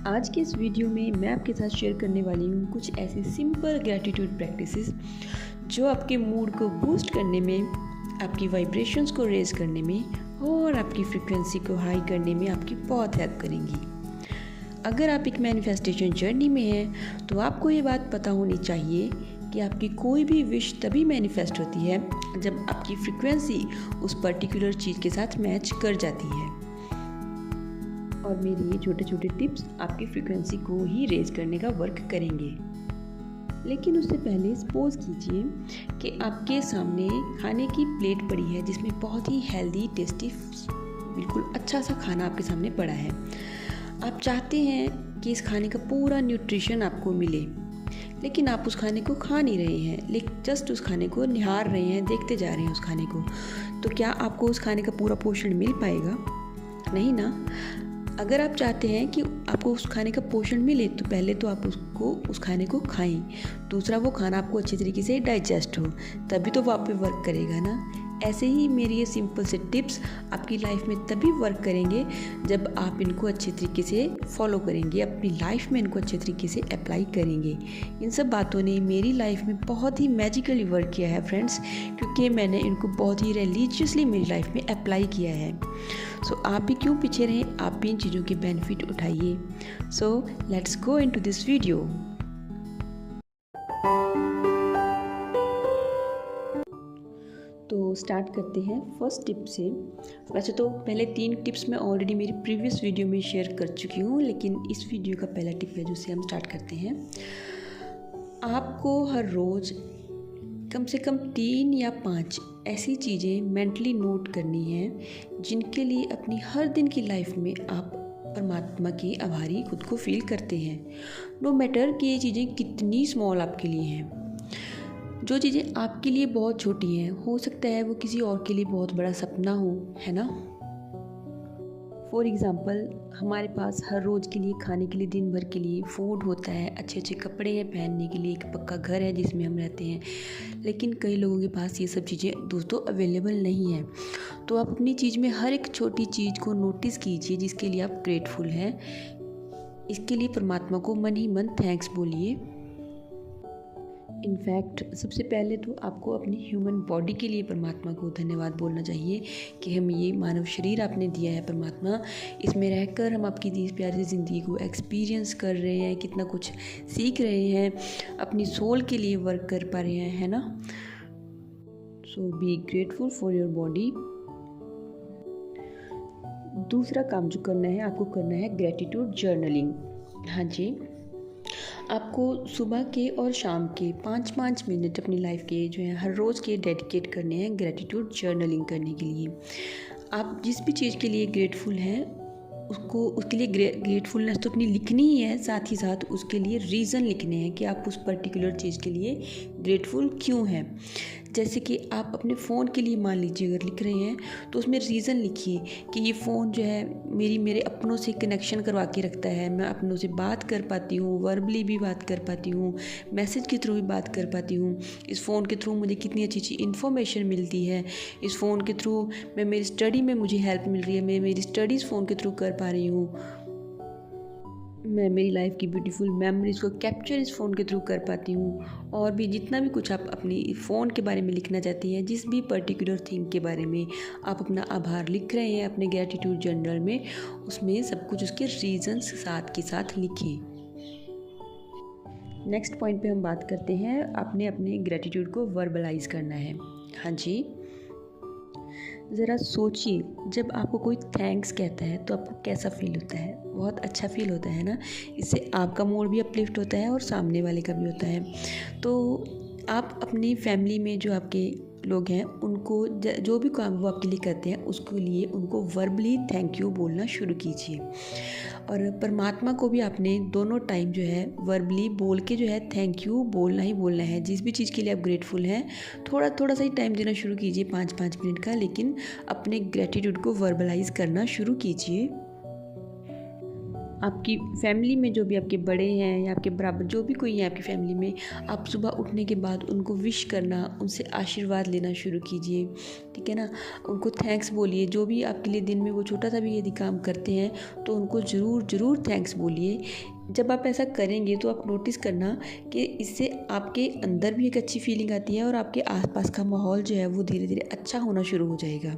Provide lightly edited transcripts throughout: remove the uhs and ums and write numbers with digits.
आज के इस वीडियो में मैं आपके साथ शेयर करने वाली हूँ कुछ ऐसी सिंपल ग्रैटिट्यूड प्रैक्टिसेस जो आपके मूड को बूस्ट करने में, आपकी वाइब्रेशंस को रेज करने में और आपकी फ्रीक्वेंसी को हाई करने में आपकी बहुत हेल्प करेंगी। अगर आप एक मैनिफेस्टेशन जर्नी में हैं तो आपको ये बात पता होनी चाहिए कि आपकी कोई भी विश तभी मैनिफेस्ट होती है जब आपकी फ्रीक्वेंसी उस पर्टिकुलर चीज़ के साथ मैच कर जाती है। और मेरे ये छोटे छोटे टिप्स आपकी फ्रीक्वेंसी को ही रेज करने का वर्क करेंगे। लेकिन उससे पहले सपोज कीजिए कि आपके सामने खाने की प्लेट पड़ी है जिसमें बहुत ही हेल्दी, टेस्टी, बिल्कुल अच्छा सा खाना आपके सामने पड़ा है। आप चाहते हैं कि इस खाने का पूरा न्यूट्रिशन आपको मिले, लेकिन आप उस खाने को खा नहीं रहे हैं, लेकिन जस्ट उस खाने को निहार रहे हैं, देखते जा रहे हैं उस खाने को। तो क्या आपको उस खाने का पूरा पोषण मिल पाएगा? नहीं ना। अगर आप चाहते हैं कि आपको उस खाने का पोषण मिले तो पहले तो आप उस खाने को खाएं, दूसरा वो खाना आपको अच्छी तरीके से डाइजेस्ट हो, तभी तो वो आप पे वर्क करेगा ना। ऐसे ही मेरी ये सिंपल से टिप्स आपकी लाइफ में तभी वर्क करेंगे जब आप इनको अच्छे तरीके से फॉलो करेंगे, अपनी लाइफ में इनको अच्छे तरीके से अप्लाई करेंगे। इन सब बातों ने मेरी लाइफ में बहुत ही मैजिकली वर्क किया है फ्रेंड्स, क्योंकि मैंने इनको बहुत ही रिलीजियसली मेरी लाइफ में अप्लाई किया है। सो आप भी क्यों पीछे रहें, आप भी इन चीज़ों के बेनिफिट उठाइए। So let's go into this video. तो स्टार्ट करते हैं फर्स्ट टिप से। वैसे तो पहले 3 टिप्स मैं ऑलरेडी मेरी प्रीवियस वीडियो में शेयर कर चुकी हूँ, लेकिन इस वीडियो का पहला टिप है जिससे हम स्टार्ट करते हैं। आपको हर रोज़ कम से कम 3 या 5 ऐसी चीज़ें मेंटली नोट करनी हैं जिनके लिए अपनी हर दिन की लाइफ में आप परमात्मा के आभारी खुद को फील करते हैं। नो मैटर कि ये चीज़ें कितनी स्मॉल आपके लिए हैं। जो चीज़ें आपके लिए बहुत छोटी हैं, हो सकता है वो किसी और के लिए बहुत बड़ा सपना हो, है ना। फॉर एग्ज़ाम्पल, हमारे पास हर रोज़ के लिए खाने के लिए, दिन भर के लिए फूड होता है, अच्छे अच्छे कपड़े हैं पहनने के लिए, एक पक्का घर है जिसमें हम रहते हैं, लेकिन कई लोगों के पास ये सब चीज़ें दोस्तों अवेलेबल नहीं है। तो आप अपनी चीज़ में हर एक छोटी चीज़ को नोटिस कीजिए जिसके लिए आप ग्रेटफुल हैं। इसके लिए परमात्मा को मन ही मन थैंक्स बोलिए। इनफैक्ट सबसे पहले तो आपको अपनी ह्यूमन बॉडी के लिए परमात्मा को धन्यवाद बोलना चाहिए कि हम ये मानव शरीर आपने दिया है परमात्मा, इसमें रहकर हम आपकी इस प्यारी ज़िंदगी को एक्सपीरियंस कर रहे हैं, कितना कुछ सीख रहे हैं, अपनी सोल के लिए वर्क कर पा रहे हैं, है ना। So be grateful for your body. दूसरा काम जो करना है, आपको करना है ग्रेटिट्यूड जर्नलिंग। हाँ जी, आपको सुबह के और शाम के 5-5 मिनट अपनी लाइफ के जो है हर रोज़ के डेडिकेट करने हैं ग्रेटिट्यूड जर्नलिंग करने के लिए। आप जिस भी चीज़ के लिए ग्रेटफुल हैं उसके लिए ग्रेटफुलनेस तो अपनी लिखनी ही है, साथ ही साथ उसके लिए रीज़न लिखने हैं कि आप उस पर्टिकुलर चीज़ के लिए ग्रेटफुल क्यों हैं। जैसे कि आप अपने फ़ोन के लिए मान लीजिए अगर लिख रहे हैं तो उसमें रीज़न लिखिए कि ये फ़ोन जो है मेरे अपनों से कनेक्शन करवा के रखता है, मैं अपनों से बात कर पाती हूँ, वर्बली भी बात कर पाती हूँ, मैसेज के थ्रू भी बात कर पाती हूँ। इस फ़ोन के थ्रू मुझे कितनी अच्छी अच्छी इन्फॉर्मेशन मिलती है, इस फ़ोन के थ्रू मैं मेरी स्टडी में मुझे हेल्प मिल रही है, मैं मेरी स्टडीज़ फ़ोन के थ्रू कर पा रही हूँ, मैं मेरी लाइफ की ब्यूटीफुल मेमोरीज़ को कैप्चर इस फ़ोन के थ्रू कर पाती हूँ। और भी जितना भी कुछ आप अपनी फ़ोन के बारे में लिखना चाहती हैं, जिस भी पर्टिकुलर थिंग के बारे में आप अपना आभार लिख रहे हैं अपने ग्रेटिट्यूड जर्नल में, उसमें सब कुछ उसके रीज़न्स साथ के साथ लिखें। नेक्स्ट पॉइंट पे हम बात करते हैं, आपने अपने ग्रेटिट्यूड को वर्बलाइज़ करना है। हाँ जी, ज़रा सोचिए, जब आपको कोई थैंक्स कहता है तो आपको कैसा फ़ील होता है? बहुत अच्छा फ़ील होता है ना। इससे आपका मूड भी अपलिफ्ट होता है और सामने वाले का भी होता है। तो आप अपनी फैमिली में जो आपके लोग हैं उनको जो भी काम वो आपके लिए करते हैं उसके लिए उनको वर्बली थैंक यू बोलना शुरू कीजिए। और परमात्मा को भी आपने दोनों टाइम जो है वर्बली बोल के जो है थैंक यू बोलना ही बोलना है। जिस भी चीज़ के लिए आप ग्रेटफुल हैं थोड़ा सा ही टाइम देना शुरू कीजिए, 5-5 मिनट का, लेकिन अपने ग्रेटिट्यूड को वर्बलाइज करना शुरू कीजिए। आपकी फैमिली में जो भी आपके बड़े हैं या आपके बराबर जो भी कोई है आपकी फैमिली में, आप सुबह उठने के बाद उनको विश करना, उनसे आशीर्वाद लेना शुरू कीजिए, ठीक है ना। उनको थैंक्स बोलिए, जो भी आपके लिए दिन में वो छोटा सा भी यदि काम करते हैं तो उनको ज़रूर थैंक्स बोलिए। जब आप ऐसा करेंगे तो आप नोटिस करना कि इससे आपके अंदर भी एक अच्छी फीलिंग आती है और आपके आसपास का माहौल जो है वो धीरे धीरे अच्छा होना शुरू हो जाएगा।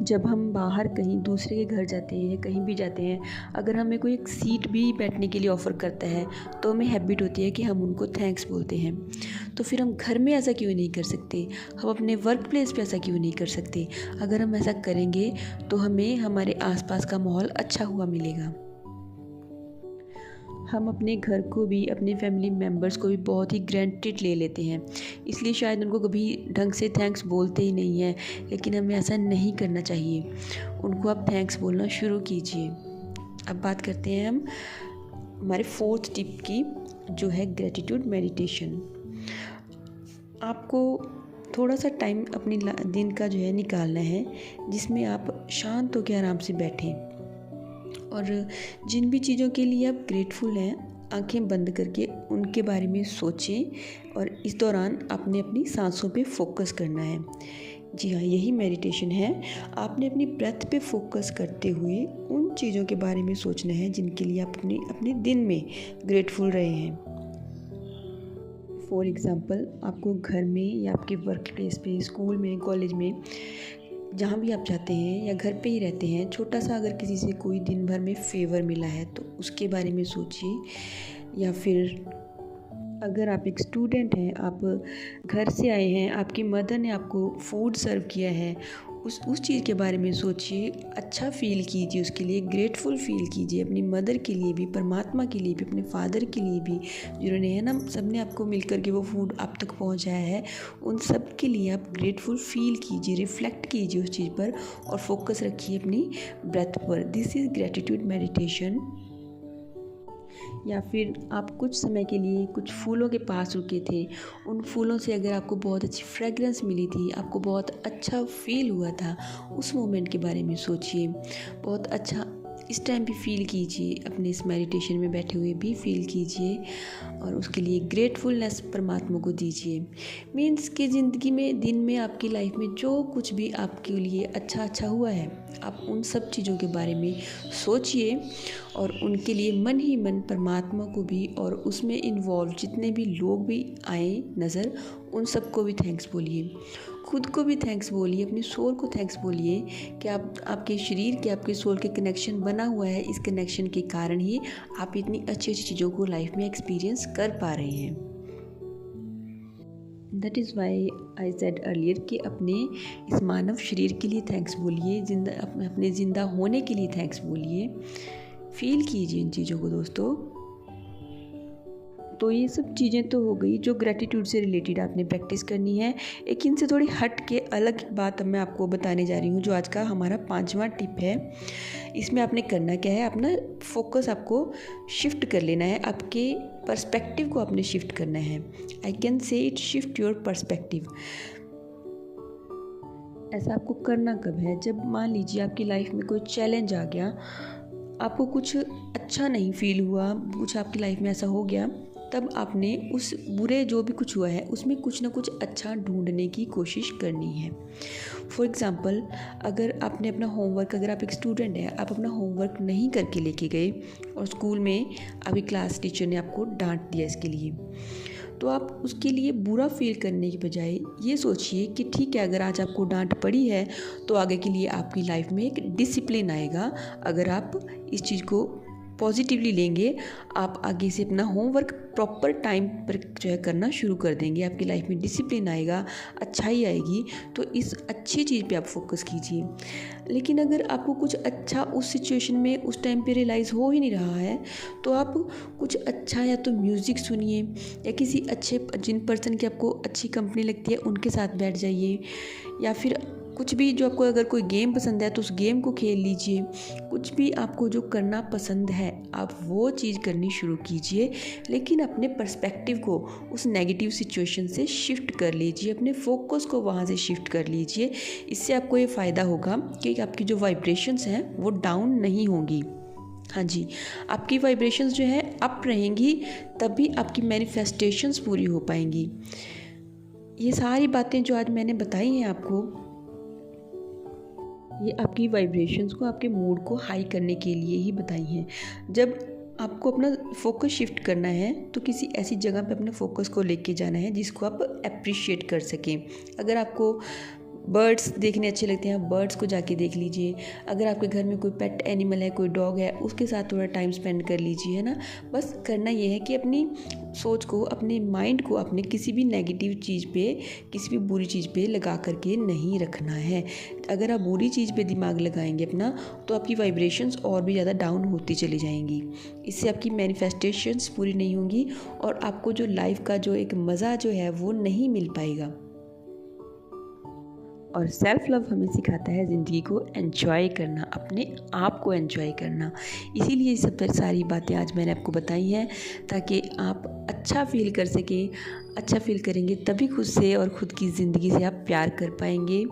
जब हम बाहर कहीं दूसरे के घर जाते हैं, कहीं भी जाते हैं, अगर हमें कोई एक सीट भी बैठने के लिए ऑफ़र करता है तो हमें हैबिट होती है कि हम उनको थैंक्स बोलते हैं। तो फिर हम घर में ऐसा क्यों नहीं कर सकते, हम अपने वर्क प्लेस पे ऐसा क्यों नहीं कर सकते। अगर हम ऐसा करेंगे तो हमें हमारे आसपास का माहौल अच्छा हुआ मिलेगा। हम अपने घर को भी, अपने फैमिली मेम्बर्स को भी बहुत ही ग्रांटेड ले लेते हैं, इसलिए शायद उनको कभी ढंग से थैंक्स बोलते ही नहीं हैं। लेकिन हमें ऐसा नहीं करना चाहिए, उनको आप थैंक्स बोलना शुरू कीजिए। अब बात करते हैं हम हमारे 4th टिप की, जो है ग्रेटिट्यूड मेडिटेशन। आपको थोड़ा सा टाइम अपनी दिन का जो है निकालना है, जिसमें आप शांत होकर आराम से बैठें और जिन भी चीज़ों के लिए आप ग्रेटफुल हैं, आंखें बंद करके उनके बारे में सोचें और इस दौरान आपने अपनी सांसों पे फोकस करना है। जी हाँ, यही मेडिटेशन है। आपने अपनी ब्रेथ पे फोकस करते हुए उन चीज़ों के बारे में सोचना है जिनके लिए आप अपने दिन में ग्रेटफुल रहे हैं। फॉर एग्ज़ाम्पल, आपको घर में या आपके वर्क प्लेस पे, स्कूल में, कॉलेज में, जहाँ भी आप जाते हैं या घर पे ही रहते हैं, छोटा सा अगर किसी से कोई दिन भर में फेवर मिला है तो उसके बारे में सोचिए। या फिर अगर आप एक स्टूडेंट हैं, आप घर से आए हैं, आपकी मदर ने आपको फूड सर्व किया है, उस चीज़ के बारे में सोचिए, अच्छा फ़ील कीजिए, उसके लिए ग्रेटफुल फ़ील कीजिए, अपनी मदर के लिए भी, परमात्मा के लिए भी, अपने फादर के लिए भी, जिन्होंने है ना सब ने आपको मिल कर के वो फूड आप तक पहुंचाया है, उन सब के लिए आप ग्रेटफुल फ़ील कीजिए, रिफ़्लेक्ट कीजिए उस चीज़ पर और फोकस रखिए अपनी ब्रेथ पर। This is gratitude meditation. या फिर आप कुछ समय के लिए कुछ फूलों के पास रुके थे, उन फूलों से अगर आपको बहुत अच्छी फ्रेगरेंस मिली थी, आपको बहुत अच्छा फ़ील हुआ था, उस मोमेंट के बारे में सोचिए, बहुत अच्छा इस टाइम भी फ़ील कीजिए, अपने इस मेडिटेशन में बैठे हुए भी फ़ील कीजिए और उसके लिए ग्रेटफुलनेस परमात्मा को दीजिए। मीन्स कि ज़िंदगी में, दिन में, आपकी लाइफ में जो कुछ भी आपके लिए अच्छा हुआ है, आप उन सब चीज़ों के बारे में सोचिए और उनके लिए मन ही मन परमात्मा को भी और उसमें इन्वॉल्व जितने भी लोग भी आए नज़र, उन सबको भी थैंक्स बोलिए। खुद को भी थैंक्स बोलिए, अपने सोल को थैंक्स बोलिए कि आपके शरीर के, आपके सोल के कनेक्शन बना हुआ है। इस कनेक्शन के कारण ही आप इतनी अच्छी अच्छी चीज़ों को लाइफ में एक्सपीरियंस कर पा रहे हैं। That is why I said earlier कि अपने इस मानव शरीर के लिए थैंक्स बोलिए, अपने ज़िंदा होने के लिए थैंक्स बोलिए। फील कीजिए इन चीज़ों को दोस्तों। तो ये सब चीज़ें तो हो गई जो ग्रेटिट्यूड से रिलेटेड आपने प्रैक्टिस करनी है। एक इनसे थोड़ी हट के अलग बात अब मैं आपको बताने जा रही हूँ, जो आज का हमारा 5वां टिप है। इसमें आपने करना क्या है, अपना फोकस आपको शिफ्ट कर लेना है, आपके पर्सपेक्टिव को आपने शिफ्ट करना है। I can say it, shift your perspective. ऐसा आपको करना कब है, जब मान लीजिए आपकी लाइफ में कोई चैलेंज आ गया, आपको कुछ अच्छा नहीं फील हुआ, कुछ आपकी लाइफ में ऐसा हो गया, तब आपने उस बुरे जो भी कुछ हुआ है उसमें कुछ ना कुछ अच्छा ढूंढने की कोशिश करनी है। फॉर एग्ज़ाम्पल, अगर आपने अपना होमवर्क, अगर आप एक स्टूडेंट हैं, आप अपना होमवर्क नहीं करके लेके गए और स्कूल में आपकी क्लास टीचर ने आपको डांट दिया इसके लिए, तो आप उसके लिए बुरा फील करने के बजाय ये सोचिए कि ठीक है, अगर आज आपको डांट पड़ी है तो आगे के लिए आपकी लाइफ में एक डिसिप्लिन आएगा। अगर आप इस चीज़ को पॉजिटिवली लेंगे, आप आगे से अपना होमवर्क प्रॉपर टाइम पर जो है करना शुरू कर देंगे, आपकी लाइफ में डिसिप्लिन आएगा, अच्छाई आएगी। तो इस अच्छी चीज़ पे आप फोकस कीजिए। लेकिन अगर आपको कुछ अच्छा उस सिचुएशन में उस टाइम पे रियलाइज़ हो ही नहीं रहा है, तो आप कुछ अच्छा या तो म्यूज़िक सुनिए या किसी अच्छे, जिन पर्सन की आपको अच्छी कंपनी लगती है उनके साथ बैठ जाइए, या फिर कुछ भी जो आपको, अगर कोई गेम पसंद है तो उस गेम को खेल लीजिए। कुछ भी आपको जो करना पसंद है आप वो चीज़ करनी शुरू कीजिए, लेकिन अपने पर्सपेक्टिव को उस नेगेटिव सिचुएशन से शिफ्ट कर लीजिए, अपने फोकस को वहाँ से शिफ्ट कर लीजिए। इससे आपको ये फ़ायदा होगा कि आपकी जो वाइब्रेशंस हैं वो डाउन नहीं होंगी। हाँ जी, आपकी वाइब्रेशंस जो है अप रहेंगी, तभी आपकी मैनिफेस्टेशंस पूरी हो पाएंगी। ये सारी बातें जो आज मैंने बताई हैं आपको, ये आपकी वाइब्रेशंस को, आपके मूड को हाई करने के लिए ही बताई हैं। जब आपको अपना फोकस शिफ्ट करना है तो किसी ऐसी जगह पे अपने फोकस को लेके जाना है जिसको आप अप्रिशिएट कर सकें। अगर आपको बर्ड्स देखने अच्छे लगते हैं, आप बर्ड्स को जाके देख लीजिए। अगर आपके घर में कोई पेट एनिमल है, कोई डॉग है, उसके साथ थोड़ा टाइम स्पेंड कर लीजिए, है ना। बस करना ये है कि अपनी सोच को, अपने माइंड को अपने किसी भी नेगेटिव चीज़ पे, किसी भी बुरी चीज़ पे लगा करके नहीं रखना है। अगर आप बुरी चीज़ पे दिमाग लगाएंगे अपना, तो आपकी वाइब्रेशंस और भी ज़्यादा डाउन होती चली जाएंगी। इससे आपकी मैनिफेस्टेशंस पूरी नहीं होंगी और आपको जो लाइफ का जो एक मज़ा जो है वो नहीं मिल पाएगा। और सेल्फ लव हमें सिखाता है ज़िंदगी को एंजॉय करना, अपने आप को एंजॉय करना। इसीलिए ये सब सारी बातें आज मैंने आपको बताई हैं, ताकि आप अच्छा फील कर सकें। अच्छा फील करेंगे तभी खुद से और ख़ुद की ज़िंदगी से आप प्यार कर पाएंगे।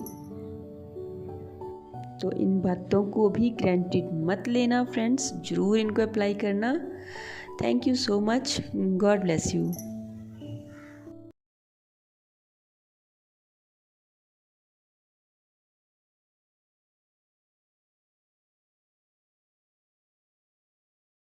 तो इन बातों को भी ग्रांटेड मत लेना फ्रेंड्स, ज़रूर इनको अप्लाई करना। Thank you so much. God bless you.